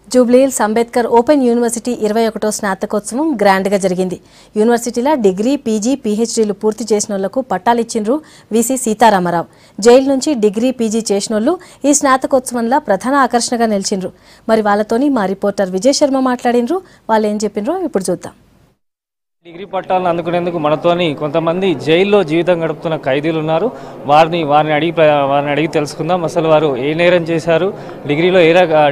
Jubilee Hills Ambedkar open university 21వ స్నాతకోత్సవం గ్రాండ్గా జరిగింది. యూనివర్సిటీలో డిగ్రీ, పీజీ, పీహెచ్డీలు పూర్తి చేసినోళ్లకు పట్టాలిచ్చిండ్రు వీసీ సీతారామరావు. జైలు నుంచి డిగ్రీ, పీజీ చేసినోళ్లు ఈ స్నాతకోత్సవంలో ప్రధాన ఆకర్షణగా నిలిచిండ్రు. మరి వాళ్ళతోని మా రిపోర్టర్ విజయ్ శర్మ మాట్లాడిండ్రు. వాళ్ళు ఏం చెప్పిండ్రో ఇప్పుడు చూద్దాం. డిగ్రీ పట్టాలను అందుకునేందుకు మనతోని కొంతమంది జైల్లో జీవితం గడుపుతున్న ఖైదీలు ఉన్నారు. వారిని అడిగి తెలుసుకుందాం. అసలు వారు ఏ నేరం చేశారు,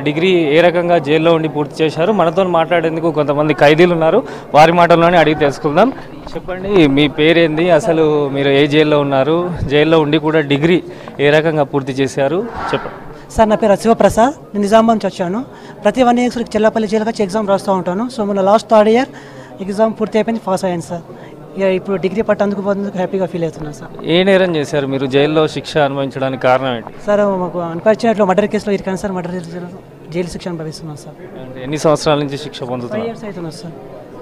డిగ్రీ ఏ రకంగా జైల్లో ఉండి పూర్తి చేశారు. మనతో మాట్లాడేందుకు కొంతమంది ఖైదీలు ఉన్నారు. వారి మాటల్లోనే అడిగి తెలుసుకుందాం. చెప్పండి, మీ పేరేంది, అసలు మీరు ఏ జైల్లో ఉన్నారు, జైల్లో ఉండి కూడా డిగ్రీ ఏ రకంగా పూర్తి చేశారు చెప్పండి. సార్, నా పేరు శివప్రసాద్. నేను నిజామాబాద్ నుంచి వచ్చాను. ప్రతి 1 ఇయర్స్ చెల్లపల్లి జైలుకి వచ్చి ఎగ్జామ్ రాస్తూ ఉంటాను. సో మన లాస్ట్ 3rd ఇయర్ ఎగ్జామ్ పూర్తి అయిపోయింది, పాస్ అయ్యాను సార్. ఇప్పుడు డిగ్రీ పట్టేందుకు హ్యాపీగా ఫీల్ అవుతున్నాను సార్. ఏ నేరం చేశారు మీరు జైల్లో శిక్ష అనుభవించడానికి కారణం ఏంటి? సార్, మాకు అన్ఫార్చునేట్లో మర్డర్ కేసులో ఇరికాను సార్. మర్డర్ జైలు శిక్ష అనుభవిస్తున్నాను సార్. ఎన్ని సంవత్సరాల నుంచి శిక్ష 5 పొందుతున్నారు? ఇయర్స్ అవుతున్నారు సార్.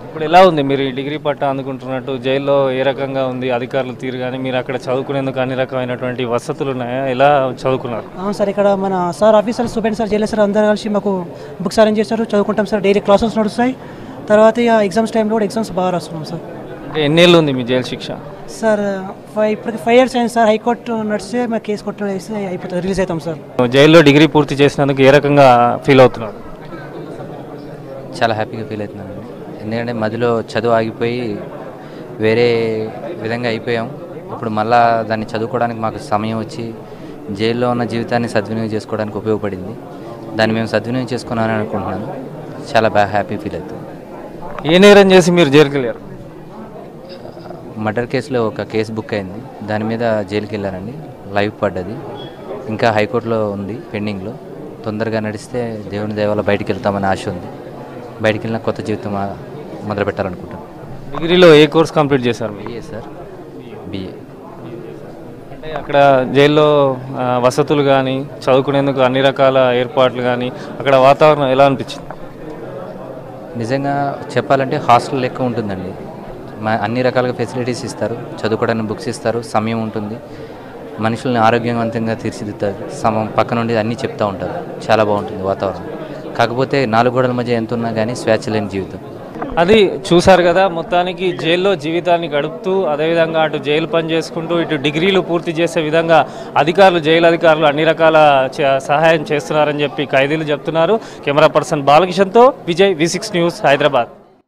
ఇప్పుడు ఎలా ఉంది మీరు ఈ డిగ్రీ పట్టా అందుకుంటున్నట్టు? జైల్లో ఏ రకంగా ఉంది అధికారుల తీరు, కానీ మీరు అక్కడ చదువుకునేందుకు అన్ని రకమైనటువంటి వసతులు ఉన్నాయా? ఎలా చదువుకున్నారు? అవును సార్, ఇక్కడ మన sir officer, superintendent sir, jail sir అందరూ కలిసి మాకు బుక్స్ అరేంజ్ చేస్తారు. చదువుకుంటాం సార్. డైలీ క్లాసెస్ నడుస్తాయి. తర్వాత ఇక ఎగ్జామ్స్ టైంలో కూడా ఎగ్జామ్స్ బాగా రాస్తున్నాం సార్. అంటే ఎన్నేళ్ళు ఉంది మీ జైలు శిక్ష? సార్, ఇప్పటికి 5 ఇయర్స్ అయింది సార్. హైకోర్టు నడిస్తే మా కేసు కొట్టు వేసి అయిపోతుంది, రిలీజ్ అవుతాం సార్. జైల్లో డిగ్రీ పూర్తి చేసినందుకు ఏ రకంగా ఫీల్ అవుతున్నారు? చాలా హ్యాపీగా ఫీల్ అవుతున్నాను. ఎందుకంటే మధ్యలో చదువు ఆగిపోయి వేరే విధంగా అయిపోయాం. ఇప్పుడు మళ్ళా దాన్ని చదువుకోవడానికి మాకు సమయం వచ్చి జైల్లో ఉన్న జీవితాన్ని సద్వినియోగం చేసుకోవడానికి ఉపయోగపడింది. దాన్ని మేము సద్వినియోగం చేసుకున్నామని అనుకుంటున్నాను. చాలా బాగా హ్యాపీ ఫీల్ అవుతుంది. ఏ నేరం చేసి మీరు జైలుకి వెళ్ళారు? మర్డర్ కేసులో ఒక కేసు బుక్ అయింది, దాని మీద జైలుకి వెళ్ళానండి. లైవ్ పడ్డది, ఇంకా హైకోర్టులో ఉంది పెండింగ్లో. తొందరగా నడిస్తే దేవుని దయ వల్ల బయటికి వెళ్తామని ఆశ ఉంది. బయటికి వెళ్ళిన కొత్త జీవితం మొదలు పెట్టాలనుకుంటాను. డిగ్రీలో ఏ కోర్స్ కంప్లీట్ చేశారు? BA sir, BA. అంటే అక్కడ జైల్లో వసతులు కానీ, చదువుకునేందుకు అన్ని రకాల ఏర్పాట్లు కానీ, అక్కడ వాతావరణం ఎలా అనిపించింది? నిజంగా చెప్పాలంటే హాస్టల్ లెక్క ఉంటుందండి. అన్ని రకాలుగా ఫెసిలిటీస్ ఇస్తారు, చదువుకోవడానికి బుక్స్ ఇస్తారు, సమయం ఉంటుంది, మనుషుల్ని ఆరోగ్యవంతంగా తీర్చిదిద్దుతారు, పక్క నుండి అన్నీ చెప్తూ ఉంటారు. చాలా బాగుంటుంది వాతావరణం. కాకపోతే 4 గోడల మధ్య ఎంత ఉన్నా కానీ స్వేచ్ఛ లేని జీవితం. అది చూశారు కదా, మొత్తానికి జైల్లో జీవితాన్ని గడుపుతూ అదేవిధంగా అటు జైలు పని చేసుకుంటూ ఇటు డిగ్రీలు పూర్తి చేసే విధంగా జైలు అధికారులు అన్ని రకాల సహాయం చేస్తున్నారని చెప్పి ఖైదీలు చెప్తున్నారు. కెమెరా పర్సన్ బాలకిషన్తో విజయ్, V6 న్యూస్, హైదరాబాద్.